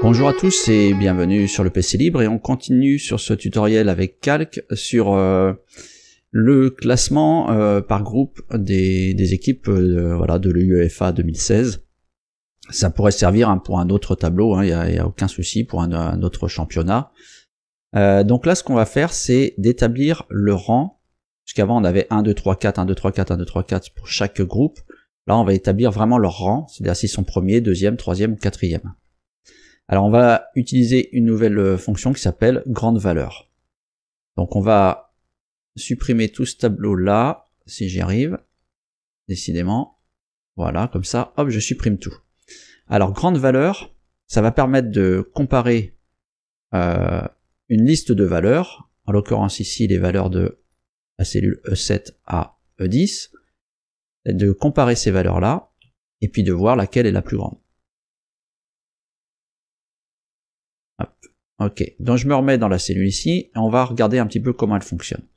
Bonjour à tous et bienvenue sur le PC Libre, et on continue sur ce tutoriel avec Calc sur le classement par groupe des équipes voilà, de l'UEFA 2016. Ça pourrait servir pour un autre tableau, il n'y a aucun souci, pour un autre championnat. Donc là, ce qu'on va faire, c'est d'établir le rang, puisqu'avant on avait 1, 2, 3, 4, 1, 2, 3, 4, 1, 2, 3, 4 pour chaque groupe. Là, on va établir vraiment leur rang, c'est-à-dire s'ils sont premier, deuxième, troisième ou quatrième. Alors on va utiliser une nouvelle fonction qui s'appelle grande valeur. Donc on va supprimer tout ce tableau là, si j'y arrive, décidément. Voilà, comme ça, hop, je supprime tout. Alors grande valeur, ça va permettre de comparer une liste de valeurs, en l'occurrence ici les valeurs de la cellule E7 à E10, de comparer ces valeurs-là, et puis de voir laquelle est la plus grande. Hop. Ok, donc je me remets dans la cellule ici, et on va regarder un petit peu comment elle fonctionne.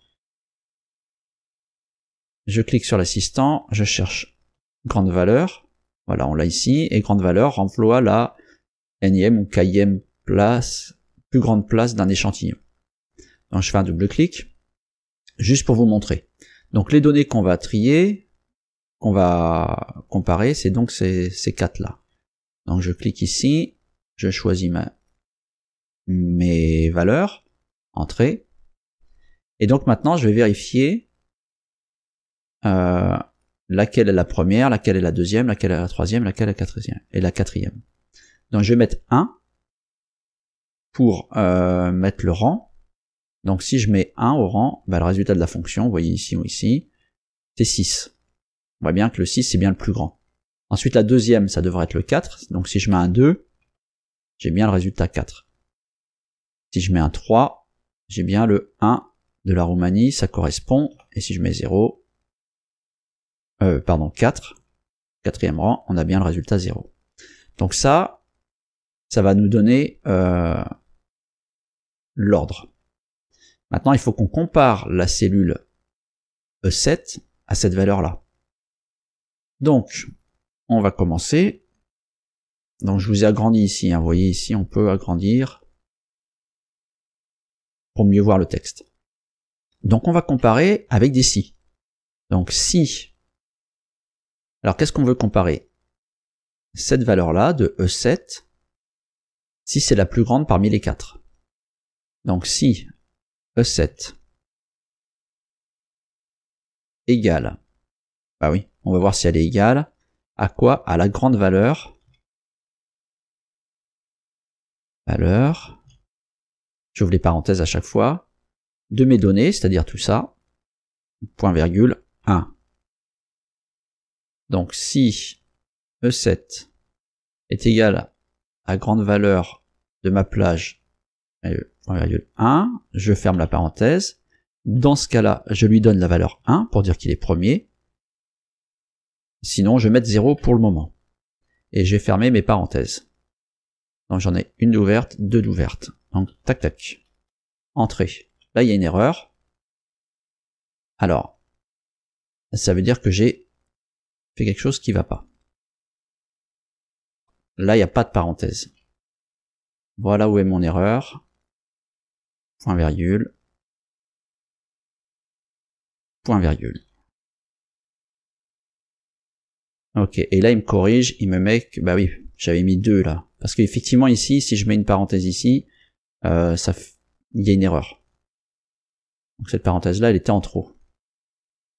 Je clique sur l'assistant, je cherche grande valeur, voilà, on l'a ici, et grande valeur renvoie la nème ou kème place, plus grande place d'un échantillon. Donc je fais un double clic, juste pour vous montrer. Donc les données qu'on va trier, qu'on va comparer, c'est donc ces 4 là. Donc je clique ici, je choisis mes valeurs, entrée, et donc maintenant je vais vérifier laquelle est la première, laquelle est la deuxième, laquelle est la troisième, laquelle est la quatrième. Donc je vais mettre 1 pour mettre le rang. Donc si je mets 1 au rang, le résultat de la fonction, vous voyez ici ou ici, c'est 6. On voit bien que le 6 c'est bien le plus grand. Ensuite la deuxième, ça devrait être le 4, donc si je mets un 2, j'ai bien le résultat 4. Si je mets un 3, j'ai bien le 1 de la Roumanie, ça correspond, et si je mets 0, 4, quatrième rang, on a bien le résultat 0. Donc ça va nous donner l'ordre. Maintenant, il faut qu'on compare la cellule E7 à cette valeur-là. Donc, on va commencer. Donc, je vous ai agrandi ici, vous voyez ici, on peut agrandir pour mieux voir le texte. Donc, on va comparer avec des si. Donc, si. Alors, qu'est-ce qu'on veut comparer? Cette valeur-là de E7, si c'est la plus grande parmi les 4. Donc, si E7 égale, bah oui, on va voir si elle est égale à quoi? À la grande valeur, j'ouvre les parenthèses à chaque fois, de mes données, c'est-à-dire tout ça, point virgule 1. Donc si E7 est égal à grande valeur de ma plage, point virgule 1, je ferme la parenthèse. Dans ce cas-là, je lui donne la valeur 1 pour dire qu'il est premier. Sinon, je vais mettre 0 pour le moment. Et j'ai fermé mes parenthèses. Donc j'en ai une d'ouverte, deux d'ouvertes. Donc tac tac. Entrée. Là, il y a une erreur. Alors, ça veut dire que j'ai fait quelque chose qui va pas. Là, il n'y a pas de parenthèse. Voilà où est mon erreur. Point virgule. Point virgule. Ok, et là il me corrige, il me met que, bah oui, j'avais mis 2 là. Parce qu'effectivement ici, si je mets une parenthèse ici, il y a une erreur. Donc cette parenthèse là, elle était en trop.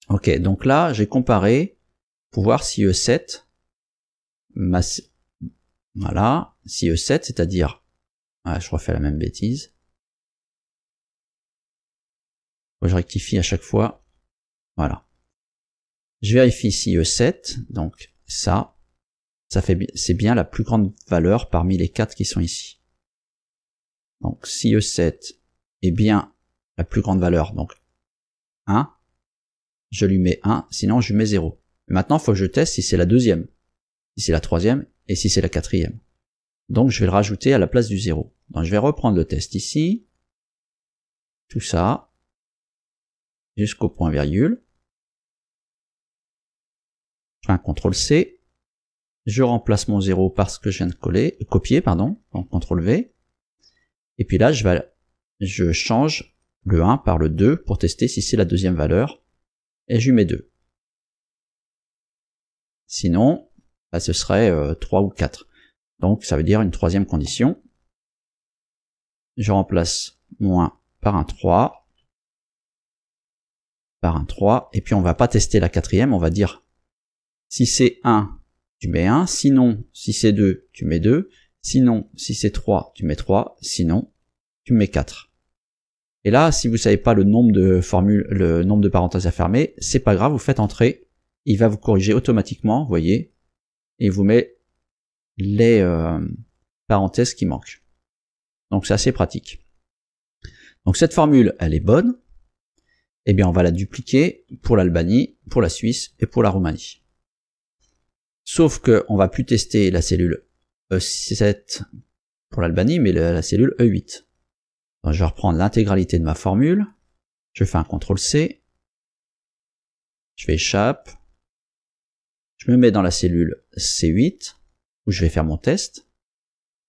Ok, donc là, j'ai comparé pour voir si E7, voilà, si E7, c'est-à-dire, je refais la même bêtise. Je rectifie à chaque fois. Voilà. Je vérifie si E7, donc ça c'est bien la plus grande valeur parmi les 4 qui sont ici. Donc si E7 est bien la plus grande valeur, donc 1, je lui mets 1, sinon je lui mets 0. Maintenant, il faut que je teste si c'est la deuxième, si c'est la troisième et si c'est la quatrième. Donc je vais le rajouter à la place du 0. Donc je vais reprendre le test ici, tout ça, jusqu'au point virgule. Je fais un CTRL C, je remplace mon 0 par ce que je viens de copier, pardon, donc CTRL V, et puis là je change le 1 par le 2 pour tester si c'est la deuxième valeur, et je lui mets 2. Sinon, bah, ce serait 3 ou 4. Donc ça veut dire une troisième condition. Je remplace mon 1 par un 3, et puis on va pas tester la quatrième, on va dire si c'est 1, tu mets 1, sinon si c'est 2, tu mets 2, sinon si c'est 3, tu mets 3, sinon tu mets 4. Et là, si vous savez pas le nombre de parenthèses à fermer, c'est pas grave, vous faites entrer, il va vous corriger automatiquement, vous voyez, et vous met les parenthèses qui manquent. Donc c'est assez pratique. Donc cette formule, elle est bonne. Eh bien on va la dupliquer pour l'Albanie, pour la Suisse et pour la Roumanie. Sauf que on va plus tester la cellule E7 pour l'Albanie, mais la cellule E8. Donc je vais reprendre l'intégralité de ma formule. Je fais un CTRL-C. Je fais échappe. Je me mets dans la cellule C8, où je vais faire mon test.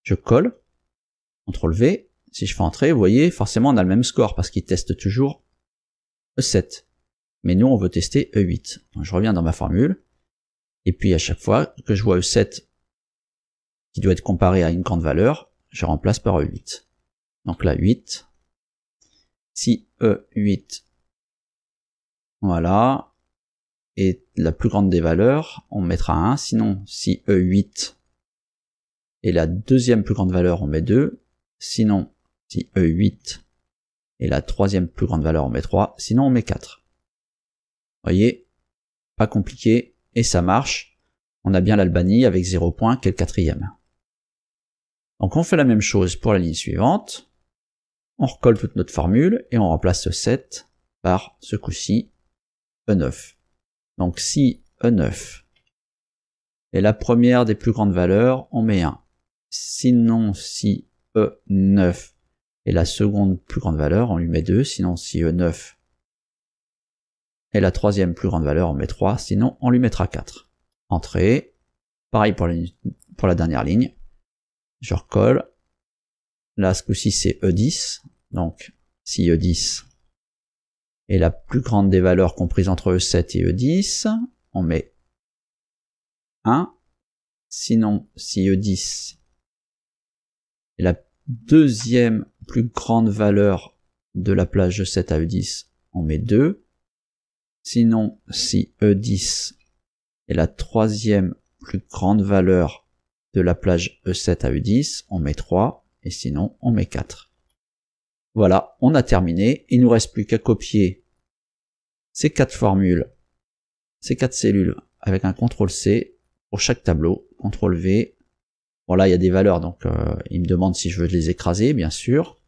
Je colle. CTRL-V. Si je fais entrer, vous voyez, forcément on a le même score, parce qu'il teste toujours E7. Mais nous, on veut tester E8. Donc je reviens dans ma formule. Et puis à chaque fois que je vois E7 qui doit être comparé à une grande valeur, je remplace par E8. Donc là, 8. Si E8, voilà, est la plus grande des valeurs, on mettra 1. Sinon, si E8 est la deuxième plus grande valeur, on met 2. Sinon, si E8 est la troisième plus grande valeur, on met 3. Sinon, on met 4. Vous voyez, pas compliqué, et ça marche. On a bien l'Albanie avec 0 points, qui est le quatrième. Donc on fait la même chose pour la ligne suivante. On recolle toute notre formule, et on remplace ce 7 par, ce coup-ci, E9. Donc si E9 est la première des plus grandes valeurs, on met 1. Sinon, si E9 est la seconde plus grande valeur, on lui met 2. Sinon, si E9 est la troisième plus grande valeur, on met 3. Sinon, on lui mettra 4. Entrée. Pareil pour la dernière ligne. Je recolle. Là, ce coup-ci, c'est E10. Donc, si E10 est la plus grande des valeurs comprises entre E7 et E10, on met 1. Sinon, si E10 est la deuxième plus grande valeur de la plage E7 à E10, on met 2. Sinon, si E10 est la troisième plus grande valeur de la plage E7 à E10, on met 3. Et sinon, on met 4. Voilà, on a terminé. Il nous reste plus qu'à copier ces 4 formules, ces 4 cellules avec un CTRL-C pour chaque tableau, CTRL-V. Bon là, il y a des valeurs, donc il me demande si je veux les écraser, bien sûr,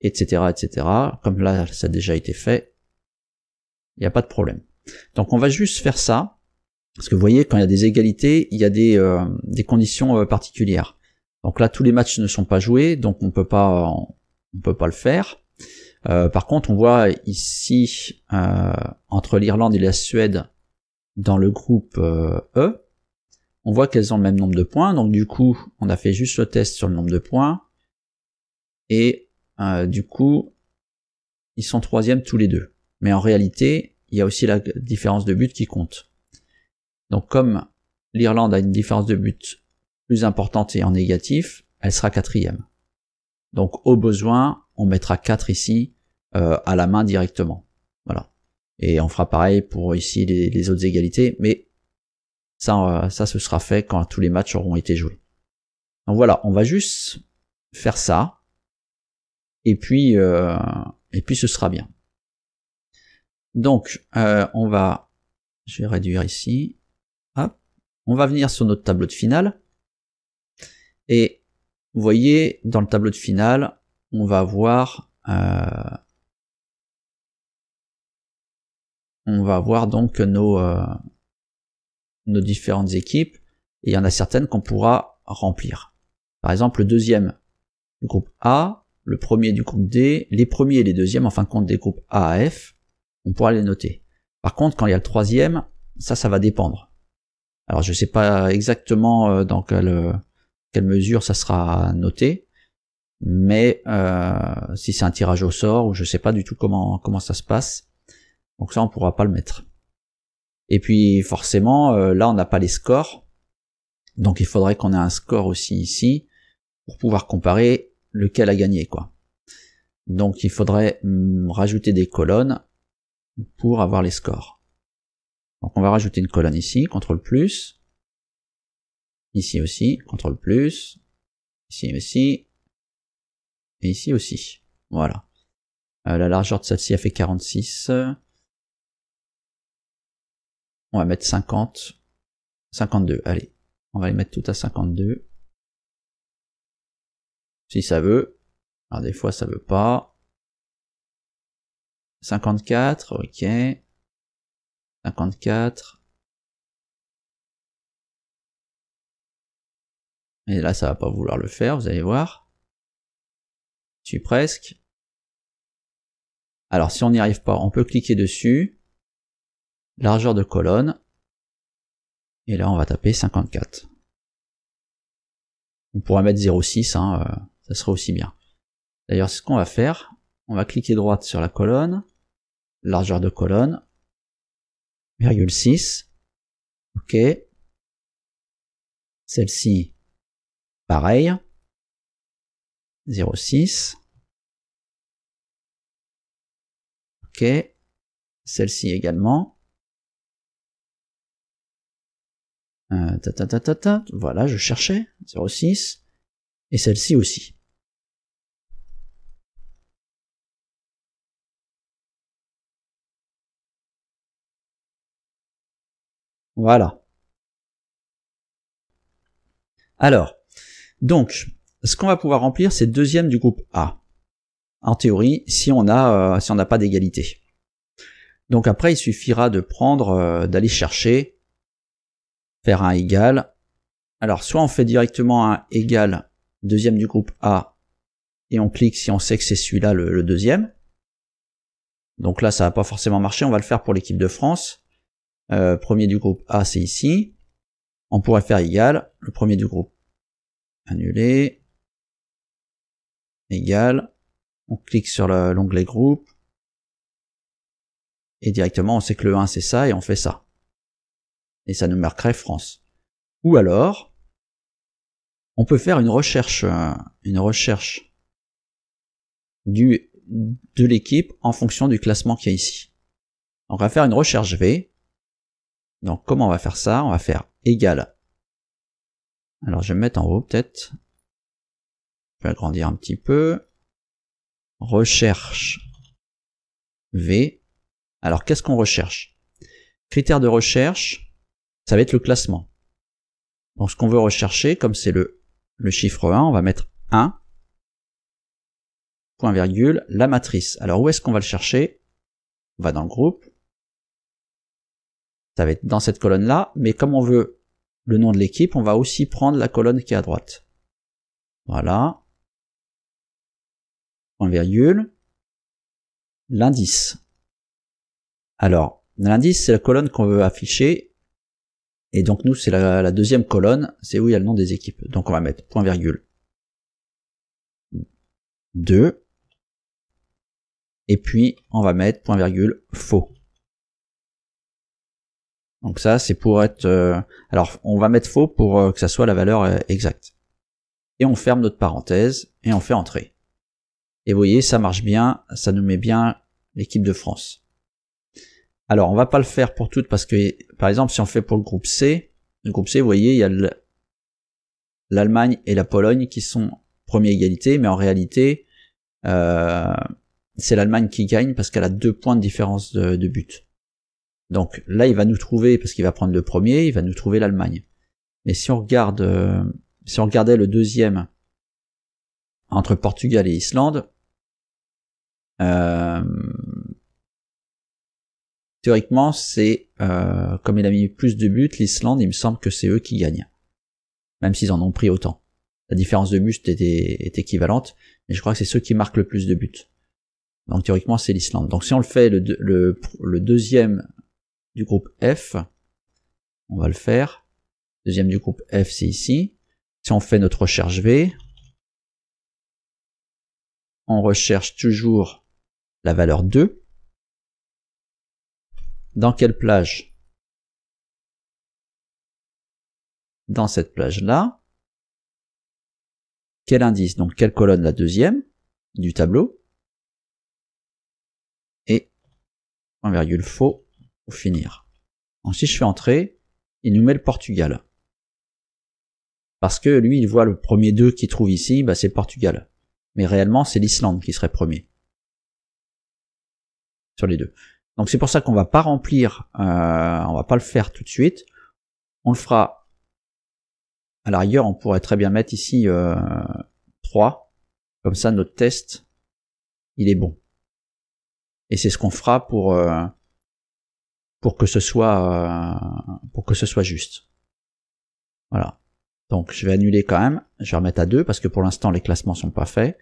etc., etc. Comme là, ça a déjà été fait, il n'y a pas de problème. Donc on va juste faire ça, parce que vous voyez, quand il y a des égalités, il y a des conditions particulières. Donc là, tous les matchs ne sont pas joués, donc on peut pas le faire. Par contre, on voit ici, entre l'Irlande et la Suède, dans le groupe E, on voit qu'elles ont le même nombre de points, donc du coup, on a fait juste le test sur le nombre de points, et du coup, ils sont troisièmes tous les deux. Mais en réalité, il y a aussi la différence de but qui compte. Donc comme l'Irlande a une différence de but plus importante et en négatif, elle sera quatrième. Donc au besoin, on mettra 4 ici à la main directement. Voilà. Et on fera pareil pour ici les autres égalités, mais ça ce sera fait quand tous les matchs auront été joués. Donc voilà, on va juste faire ça, et puis ce sera bien. Donc je vais réduire ici. Hop. On va venir sur notre tableau de finale, et vous voyez, dans le tableau de finale, on va avoir donc nos différentes équipes, et il y en a certaines qu'on pourra remplir. Par exemple, le deuxième du groupe A, le premier du groupe D, les premiers et les deuxièmes, en fin de compte, des groupes A à F, on pourra les noter. Par contre, quand il y a le troisième, ça va dépendre. Alors je sais pas exactement dans quelle mesure ça sera noté, mais si c'est un tirage au sort, ou je sais pas du tout comment ça se passe, donc ça on pourra pas le mettre. Et puis forcément, là on n'a pas les scores, donc il faudrait qu'on ait un score aussi ici, pour pouvoir comparer lequel a gagné, quoi. Donc il faudrait rajouter des colonnes pour avoir les scores. Donc on va rajouter une colonne ici, CTRL+, ici aussi, CTRL+, ici aussi, et ici aussi. Voilà. La largeur de celle-ci a fait 46. On va mettre 50, 52, allez. On va les mettre toutes à 52. Si ça veut. Alors des fois ça veut pas. 54, ok. 54. Et là ça va pas vouloir le faire, vous allez voir. Je suis presque. Alors si on n'y arrive pas, on peut cliquer dessus. Largeur de colonne. Et là on va taper 54. On pourra mettre 0,6, hein, ça serait aussi bien. D'ailleurs c'est ce qu'on va faire. On va cliquer droite sur la colonne. Largeur de colonne. 0,6. Ok. Celle-ci, pareil. 0,6. Ok. Celle-ci également. Voilà, je cherchais. 0,6. Et celle-ci aussi. Voilà. Alors, donc, ce qu'on va pouvoir remplir, c'est deuxième du groupe A. En théorie, si on n'a pas d'égalité. Donc après, il suffira de prendre, d'aller chercher, faire un égal. Alors, soit on fait directement un égal deuxième du groupe A, et on clique si on sait que c'est celui-là le deuxième. Donc là, ça va pas forcément marcher, on va le faire pour l'équipe de France. Premier du groupe A, c'est ici. On pourrait faire égal, le premier du groupe annuler, égal, on clique sur l'onglet groupe, et directement on sait que le 1 c'est ça, et on fait ça. Et ça nous marquerait France. Ou alors, on peut faire une recherche de l'équipe en fonction du classement qu'il y a ici. Donc on va faire une recherche V. Donc comment on va faire ça? On va faire égal. Alors je vais me mettre en haut peut-être. Je vais agrandir un petit peu. Recherche V. Alors qu'est-ce qu'on recherche? Critère de recherche, ça va être le classement. Donc ce qu'on veut rechercher, comme c'est le chiffre 1, on va mettre 1, point virgule, la matrice. Alors où est-ce qu'on va le chercher? On va dans le groupe. Ça va être dans cette colonne-là, mais comme on veut le nom de l'équipe, on va aussi prendre la colonne qui est à droite. Voilà. Point virgule. L'indice. Alors, l'indice, c'est la colonne qu'on veut afficher. Et donc nous, c'est la deuxième colonne, c'est où il y a le nom des équipes. Donc on va mettre point virgule 2. Et puis on va mettre point virgule faux. Donc ça, c'est pour être... alors, on va mettre faux pour que ça soit la valeur exacte. Et on ferme notre parenthèse, et on fait entrer. Et vous voyez, ça marche bien, ça nous met bien l'équipe de France. Alors, on va pas le faire pour toutes, parce que, par exemple, si on fait pour le groupe C, vous voyez, il y a l'Allemagne et la Pologne qui sont première égalité, mais en réalité, c'est l'Allemagne qui gagne, parce qu'elle a 2 points de différence de but. Donc là, il va nous trouver, parce qu'il va prendre le premier, il va nous trouver l'Allemagne. Mais si on regarde, si on regardait le deuxième entre Portugal et Islande, théoriquement, c'est comme il a mis plus de buts, l'Islande, il me semble que c'est eux qui gagnent, même s'ils en ont pris autant. La différence de buts est équivalente, mais je crois que c'est ceux qui marquent le plus de buts. Donc théoriquement, c'est l'Islande. Donc si on le fait le deuxième du groupe F, on va le faire. Deuxième du groupe F, c'est ici. Si on fait notre recherche V, on recherche toujours la valeur 2. Dans quelle plage? Dans cette plage-là. Quel indice? Donc quelle colonne? La deuxième du tableau. Et point virgule faux pour finir. Donc si je fais entrer, il nous met le Portugal. Parce que lui, il voit le premier 2 qu'il trouve ici, bah c'est le Portugal. Mais réellement, c'est l'Islande qui serait premier. Sur les deux. Donc c'est pour ça qu'on va pas remplir, on va pas le faire tout de suite. On le fera, à la rigueur, on pourrait très bien mettre ici 3. Comme ça, notre test, il est bon. Et c'est ce qu'on fera pour que ce soit juste. Voilà. Donc je vais annuler quand même, je vais remettre à 2 parce que pour l'instant les classements sont pas faits.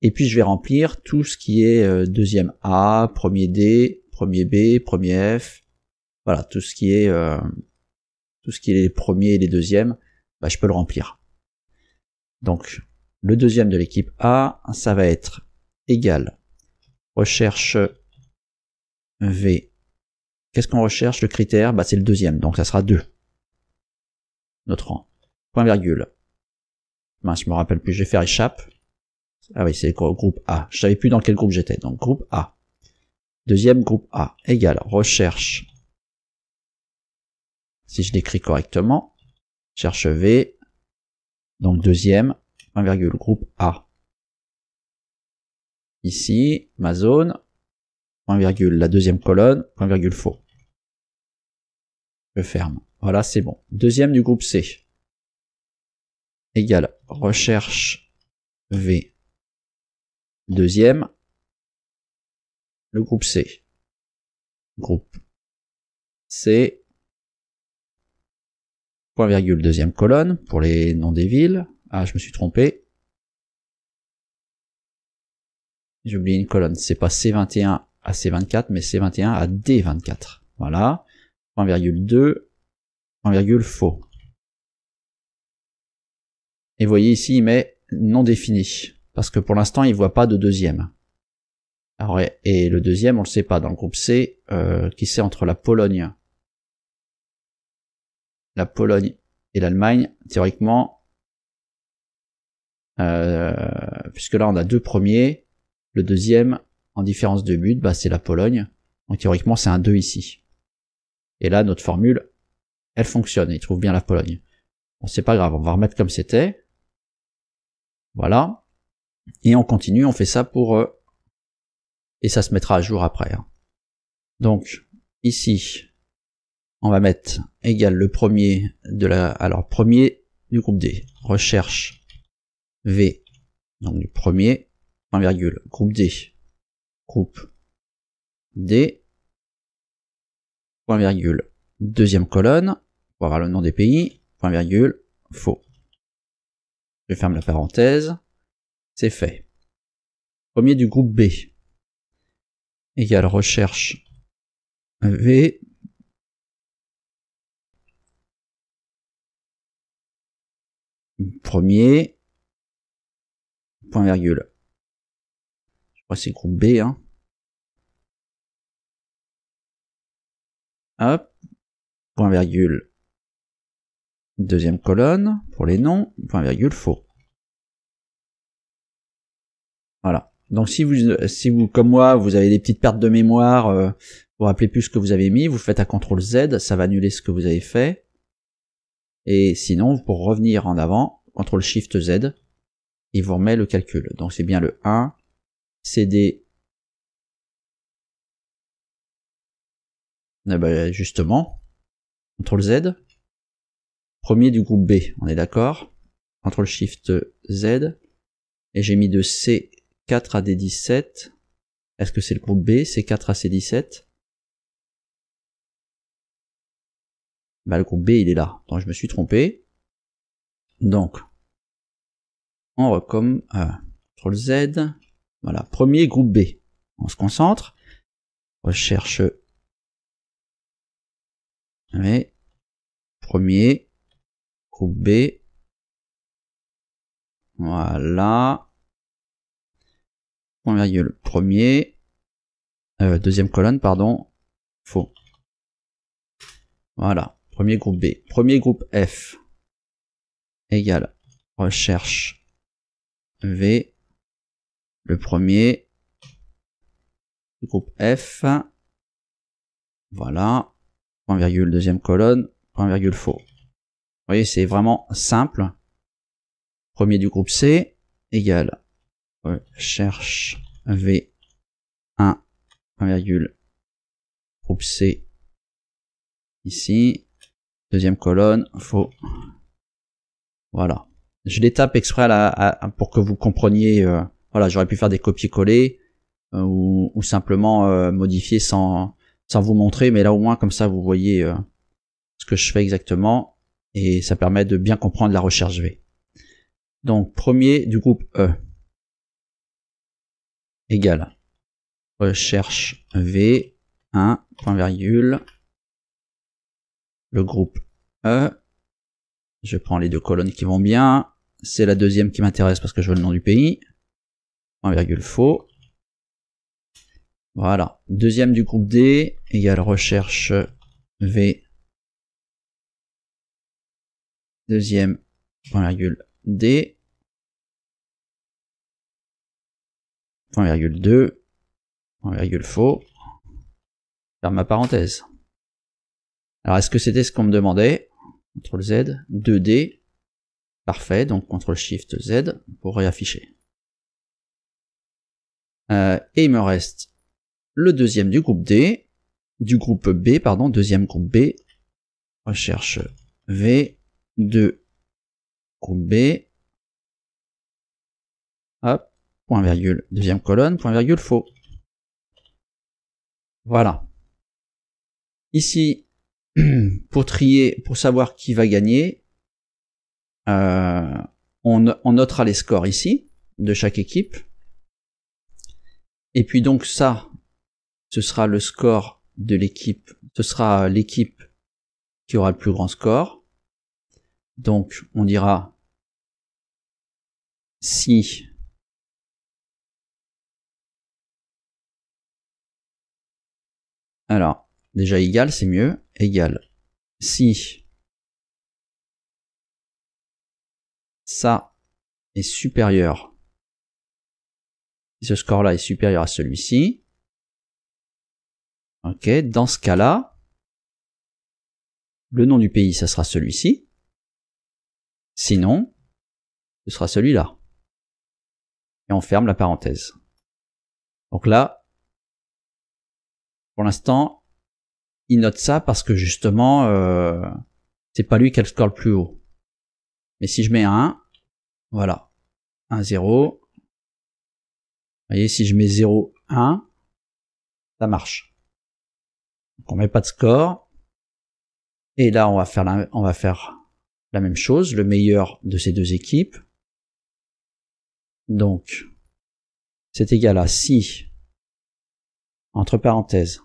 Et puis je vais remplir tout ce qui est deuxième A, premier D, premier B, premier F. Voilà, tout ce qui est les premiers et les deuxièmes, bah, je peux le remplir. Donc le deuxième de l'équipe A, ça va être égal recherche V. Qu'est-ce qu'on recherche? Le critère, bah, c'est le deuxième, donc ça sera 2. Notre rang. Point virgule. Mince, je me rappelle plus, je vais faire échappe. Ah oui, c'est le groupe A. Je savais plus dans quel groupe j'étais. Donc groupe A. Deuxième groupe A égale recherche. Si je l'écris correctement, cherche V. Donc deuxième, point virgule, groupe A. Ici, ma zone, point virgule, la deuxième colonne, point virgule faux. Je ferme. Voilà, c'est bon. Deuxième du groupe C. Égale recherche V. Deuxième, le groupe C. Groupe C. Point virgule, deuxième colonne, pour les noms des villes. Ah, je me suis trompé. J'ai oublié une colonne. C'est pas C21 à C24, mais C21 à D24. Voilà. Point virgule 2. Point virgule faux. Et vous voyez ici, il met non défini. Parce que pour l'instant, il voit pas de deuxième. Alors, et le deuxième, on le sait pas. Dans le groupe C, qui c'est entre la Pologne et l'Allemagne, théoriquement, puisque là, on a 2 premiers. Le deuxième, en différence de but, bah, c'est la Pologne. Donc théoriquement, c'est un 2 ici. Et là, notre formule, elle fonctionne. Il trouve bien la Pologne. Bon, c'est pas grave, on va remettre comme c'était. Voilà. Et on continue, on fait ça pour... et ça se mettra à jour après. Hein. Donc, ici, on va mettre égal le premier de la... Alors, premier du groupe D. Recherche V. Donc, du premier... Point virgule, groupe D, groupe D, point virgule, deuxième colonne, pour avoir le nom des pays, point virgule, faux. Je ferme la parenthèse, c'est fait. Premier du groupe B, égale recherche V, premier, point virgule, c'est groupe B, hein. Hop, point virgule, deuxième colonne, pour les noms, point virgule, faux. Voilà. Donc si vous, comme moi, vous avez des petites pertes de mémoire, vous vous rappelez plus ce que vous avez mis, vous faites un CTRL Z, ça va annuler ce que vous avez fait. Et sinon, pour revenir en avant, CTRL SHIFT Z, il vous remet le calcul. Donc c'est bien le 1, CD, justement, CTRL Z, premier du groupe B, on est d'accord, CTRL SHIFT Z, et j'ai mis de C4 à D17, est-ce que c'est le groupe B, C4 à C17? Bah le groupe B il est là, donc je me suis trompé, donc, on recommence, CTRL Z, voilà, premier groupe B, on se concentre, recherche, mais, premier, groupe B. Voilà. Point virgule, premier. Deuxième colonne, pardon. Faux. Voilà. Premier groupe B. Premier groupe F égale recherche V. Le premier groupe F. Voilà. Point virgule, deuxième colonne. Point virgule, faux. Vous voyez, c'est vraiment simple. Premier du groupe C égale recherche V1, point virgule, groupe C, ici, deuxième colonne, faux. Voilà. Je les tape exprès pour que vous compreniez, voilà, j'aurais pu faire des copier-coller, ou simplement modifier sans vous montrer, mais là au moins comme ça vous voyez ce que je fais exactement, et ça permet de bien comprendre la recherche V. Donc premier du groupe E égale recherche V 1, point virgule, le groupe E, je prends les deux colonnes qui vont bien, c'est la deuxième qui m'intéresse parce que je veux le nom du pays, point virgule, faux. Voilà, deuxième du groupe D égale recherche V, deuxième, point virgule, D, point virgule 2, point virgule, faux, ferme ma parenthèse. Alors est-ce que c'était ce qu'on me demandait? CTRL Z, 2D, parfait, donc CTRL SHIFT Z pour réafficher. Et il me reste le deuxième du groupe D, du groupe B, pardon, deuxième groupe B, recherche V, 2, groupe B, hop, point virgule, deuxième colonne, point virgule, faux. Voilà. Ici, pour trier, pour savoir qui va gagner, on notera les scores ici, de chaque équipe. Et puis donc ça, ce sera le score de l'équipe, ce sera l'équipe qui aura le plus grand score. Donc on dira si alors déjà égal, c'est mieux, égal si ça est supérieur, si ce score là est supérieur à celui-ci, ok, dans ce cas là le nom du pays ça sera celui-ci, sinon ce sera celui-là, et on ferme la parenthèse. Donc là pour l'instant il note ça parce que justement c'est pas lui qui a le score le plus haut. Mais si je mets un 1, voilà, 1, 0, vous voyez, si je mets 0, 1, ça marche. Donc on met pas de score, et là on va faire la même chose, le meilleur de ces deux équipes. Donc c'est égal à si, entre parenthèses,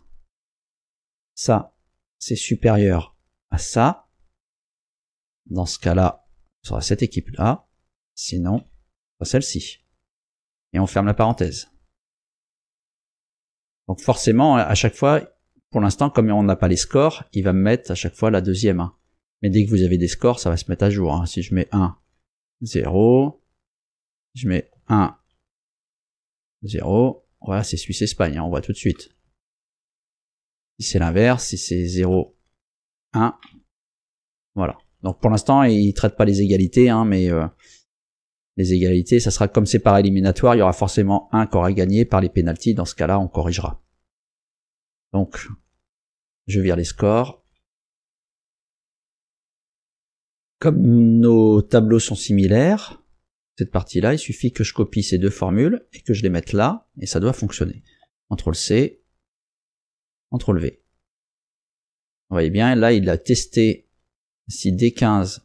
ça c'est supérieur à ça, dans ce cas-là, ce sera cette équipe-là, sinon, celle-ci. Et on ferme la parenthèse. Donc forcément, à chaque fois, pour l'instant, comme on n'a pas les scores, il va me mettre à chaque fois la deuxième. Hein. Mais dès que vous avez des scores, ça va se mettre à jour. Hein. Si je mets 1, 0, je mets 1, 0, voilà, c'est Suisse-Espagne, hein, on voit tout de suite. Si c'est l'inverse, si c'est 0, 1, voilà. Donc pour l'instant, il traite pas les égalités, hein, mais les égalités, ça sera comme c'est par éliminatoire, il y aura forcément un qui aura gagné par les pénaltys, dans ce cas-là, on corrigera. Donc, je vire les scores. Comme nos tableaux sont similaires, cette partie-là, il suffit que je copie ces deux formules et que je les mette là, et ça doit fonctionner. CTRL C, CTRL V. Vous voyez bien, là, il a testé si D15,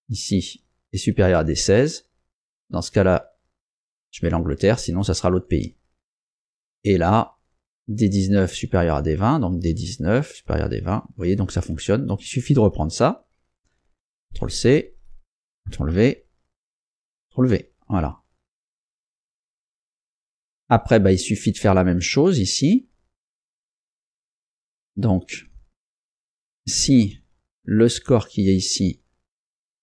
ici, est supérieur à D16. Dans ce cas-là, je mets l'Angleterre, sinon ça sera l'autre pays. Et là, D19 supérieur à D20, donc D19 supérieur à D20. Vous voyez, donc ça fonctionne. Donc il suffit de reprendre ça. CTRL-C, CTRL-V, CTRL-V, voilà. Après, bah, il suffit de faire la même chose ici. Donc, si le score qui est ici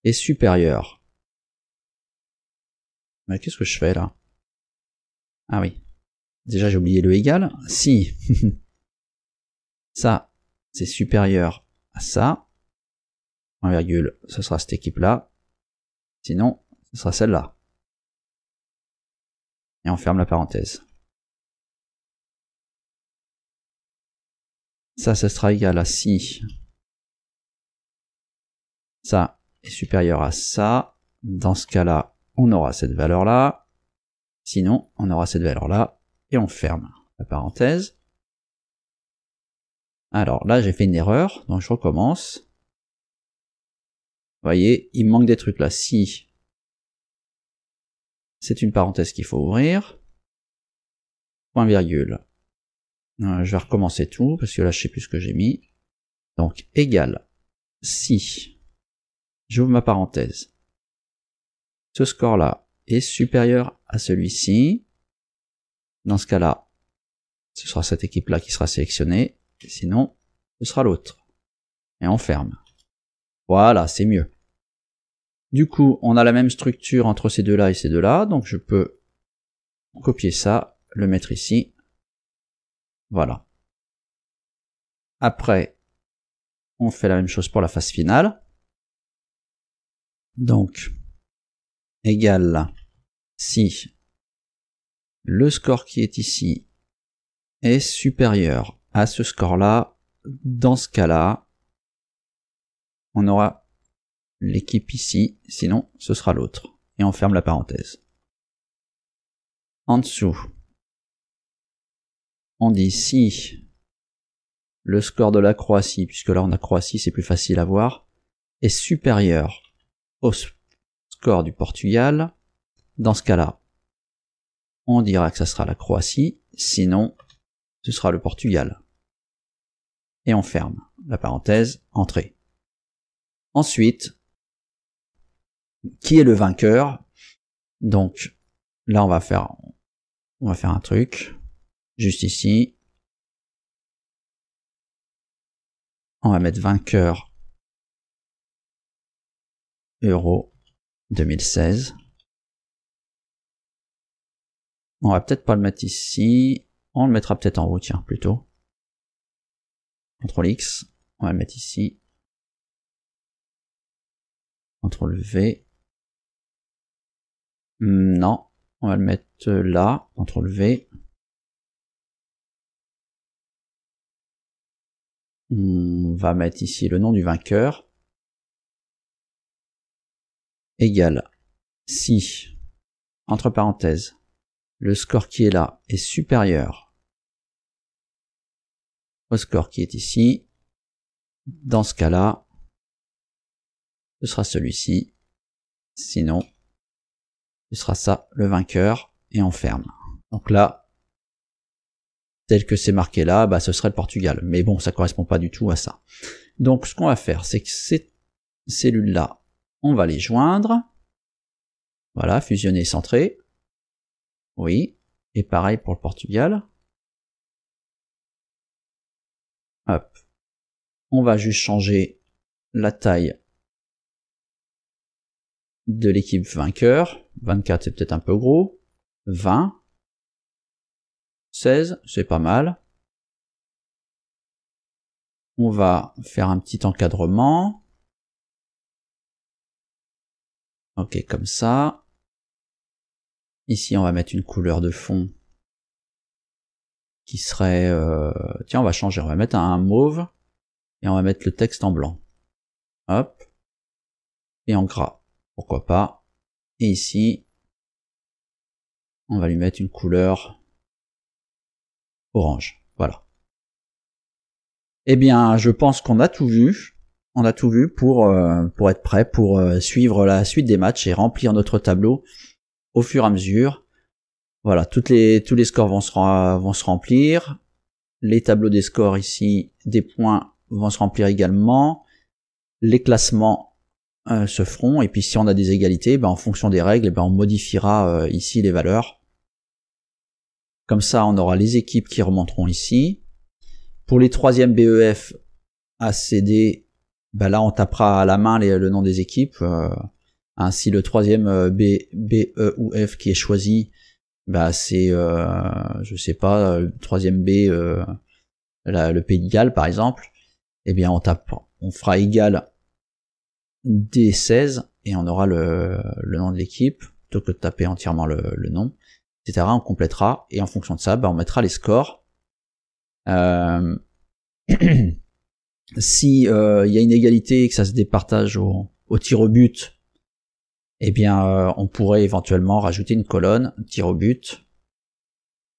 est supérieur, mais qu'est-ce que je fais là? Ah oui, déjà j'ai oublié le égal. Si ça c'est supérieur à ça, 1, ce sera cette équipe-là. Sinon, ce sera celle-là. Et on ferme la parenthèse. Ça, ce sera égal à si ça est supérieur à ça. Dans ce cas-là, on aura cette valeur-là. Sinon, on aura cette valeur-là. Et on ferme la parenthèse. Alors là, j'ai fait une erreur, donc je recommence. Vous voyez, il me manque des trucs là. Si c'est une parenthèse qu'il faut ouvrir, point virgule. Je vais recommencer tout, parce que là, je sais plus ce que j'ai mis. Donc, égal, si j'ouvre ma parenthèse, ce score-là est supérieur à celui-ci. Dans ce cas-là, ce sera cette équipe-là qui sera sélectionnée. Sinon, ce sera l'autre. Et on ferme. Voilà, c'est mieux. Du coup, on a la même structure entre ces deux-là et ces deux-là. Donc, je peux copier ça, le mettre ici. Voilà. Après, on fait la même chose pour la phase finale. Donc, égal si le score qui est ici est supérieur à ce score-là, dans ce cas-là, on aura l'équipe ici, sinon ce sera l'autre. Et on ferme la parenthèse. En dessous, on dit si le score de la Croatie, puisque là on a Croatie, c'est plus facile à voir, est supérieur au score du Portugal, dans ce cas-là, on dira que ça sera la Croatie, sinon ce sera le Portugal. Et on ferme la parenthèse, entrée. Ensuite, qui est le vainqueur? Donc là on va faire un truc, juste ici. On va mettre vainqueur Euro 2016. On va peut-être pas le mettre ici. On le mettra peut-être en haut, tiens, plutôt. CTRL X. On va le mettre ici. CTRL V. Non. On va le mettre là. CTRL V. On va mettre ici le nom du vainqueur. Égal. Si, entre parenthèses, le score qui est là est supérieur au score qui est ici, dans ce cas-là, ce sera celui-ci, sinon, ce sera ça, le vainqueur, et on ferme. Donc là, tel que c'est marqué là, bah, ce serait le Portugal. Mais bon, ça correspond pas du tout à ça. Donc ce qu'on va faire, c'est que ces cellules-là, on va les joindre. Voilà, fusionner, centrer. Oui, et pareil pour le Portugal. Hop. On va juste changer la taille de l'équipe vainqueur. 24, c'est peut-être un peu gros. 20. 16, c'est pas mal. On va faire un petit encadrement. Ok, comme ça. Ici, on va mettre une couleur de fond qui serait... Tiens, on va changer. On va mettre un mauve et on va mettre le texte en blanc. Hop. Et en gras. Pourquoi pas. Et ici, on va lui mettre une couleur orange. Voilà. Eh bien, je pense qu'on a tout vu. On a tout vu pour être prêt pour suivre la suite des matchs et remplir notre tableau au fur et à mesure. Voilà, tous les scores vont se remplir. Les tableaux des scores ici, des points vont se remplir également. Les classements se feront, et puis si on a des égalités, en fonction des règles, on modifiera ici les valeurs. Comme ça, on aura les équipes qui remonteront ici. Pour les 3e BEF ACD, là on tapera à la main le nom des équipes. Si le 3e B, E ou F qui est choisi, c'est je sais pas, le 3e B, le Pays de Galles par exemple. On fera égal D16 et on aura le nom de l'équipe plutôt que de taper entièrement le nom, etc. On complétera et en fonction de ça, on mettra les scores. Si y a une égalité et que ça se départage au tir au but, on pourrait éventuellement rajouter une colonne tir au but.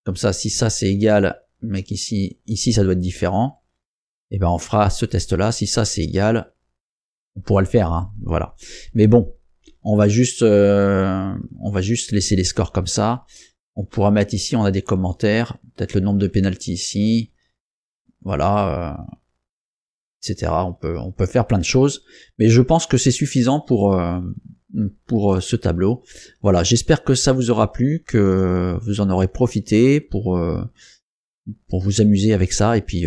Comme ça, si ça c'est égal, mais qu'ici ça doit être différent, on fera ce test-là. Si ça c'est égal, on pourra le faire, hein, voilà. Mais bon, on va juste laisser les scores comme ça. On pourra mettre ici, on a des commentaires, peut-être le nombre de pénaltys ici, voilà, etc. On peut faire plein de choses, mais je pense que c'est suffisant pour ce tableau. Voilà, j'espère que ça vous aura plu, que vous en aurez profité pour vous amuser avec ça, et puis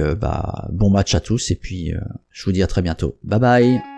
bon match à tous, et puis je vous dis à très bientôt. Bye bye.